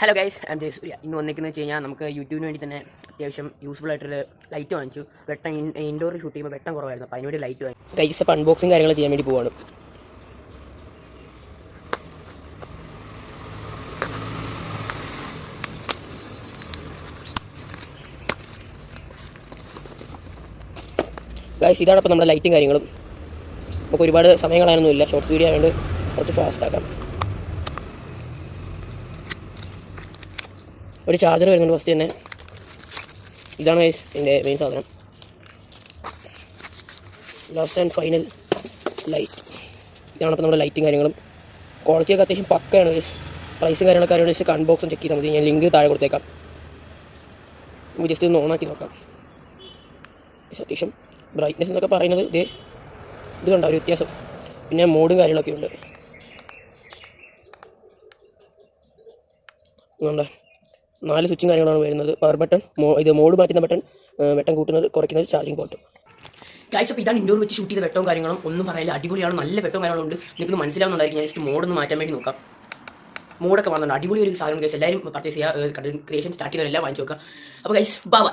Hello guys, I am Jayasurya. ഇന്ന് വന്നിരിക്കുന്നത് വെച്ച് കഴിഞ്ഞാൽ നമുക്ക് യൂട്യൂബിന് വേണ്ടി തന്നെ അത്യാവശ്യം യൂസ്ഫുൾ ആയിട്ടൊരു ലൈറ്റ് വാങ്ങിച്ചു. വെട്ടം ഇൻഡോർ ഷൂട്ട് ചെയ്യുമ്പോൾ വെട്ടം കുറവായിരുന്നു, അപ്പോൾ അതിനുവേണ്ടി ലൈറ്റ് വാങ്ങി. ഗൈസ്, അപ്പോൾ അൺബോക്സിങ് കാര്യങ്ങൾ ചെയ്യാൻ വേണ്ടി പോവാണ്. ഗൈസ്, ഇതാണ് അപ്പോൾ നമ്മുടെ ലൈറ്റും കാര്യങ്ങളും. നമുക്ക് ഒരുപാട് സമയം കളയാനൊന്നുമില്ല, ഷോർട്സ് വീഡിയോ ആയതുകൊണ്ട് കുറച്ച് ഫാസ്റ്റ് ആക്കാം. ഒരു ചാർജർ വരുന്നുണ്ട് ഫസ്റ്റ് തന്നെ. ഇതാണ് ഗൈസ് എൻ്റെ മെയിൻ സാധനം. Last and final light. ഇതാണ് ഇപ്പോൾ നമ്മുടെ ലൈറ്റും കാര്യങ്ങളും. ക്വാളിറ്റിയൊക്കെ അത്യാവശ്യം പക്കയാണ് ഗൈസ്. പ്രൈസും കാര്യങ്ങളൊക്കെ അറിയാൻ ജസ്റ്റ് അൺബോക്സും ചെക്ക് ചെയ്താൽ മതി. ഞാൻ ലിങ്ക് താഴെ കൊടുത്തേക്കാം. നമുക്ക് ജസ്റ്റ് ഒന്ന് ഓണാക്കി നോക്കാം. അത്യാവശ്യം ബ്രൈറ്റ്നെസ് എന്നൊക്കെ പറയുന്നത് ഇത് കണ്ട ഒരു വ്യത്യാസം. പിന്നെ മോഡും കാര്യങ്ങളൊക്കെ ഉണ്ട്. ഇതുകൊണ്ട് 4 സ്വിച്ചും കാര്യങ്ങളാണ് വരുന്നത്. പവർ ബട്ടൺ, ഇത് മോഡ് മാറ്റുന്ന ബട്ടൺ, വെട്ടം കൂട്ടുന്നത് കുറയ്ക്കുന്നത്, ചാർജിങ് പോർട്ട്. ഗൈസ്, അപ്പോൾ ഇതാണ് ഇൻഡോർ വെച്ച് ഷൂട്ട് ചെയ്ത വെട്ടവും കാര്യങ്ങളും. ഒന്നും പറയില്ല, അടിപൊളിയാണ്. നല്ല വെട്ടവും കാര്യങ്ങളുണ്ട്. നിങ്ങൾക്ക് മനസ്സിലാവുന്നുണ്ടായിരിക്കും. ഞാൻ ജസ്റ്റ് മോഡൊന്ന് മാറ്റാൻ വേണ്ടി നോക്കാം. മോഡൊക്കെ വന്നിട്ടുണ്ട്. അടിപൊളി ഒരു സാധനം ഗൈസ്. എല്ലാവരും പർച്ചേസ് ചെയ്യുക. ക്രിയേഷൻ സ്റ്റാർട്ട് ചെയ്തവരെല്ലാം വാങ്ങിച്ചു നോക്കുക. അപ്പോൾ ഗൈസ്, ബൈ.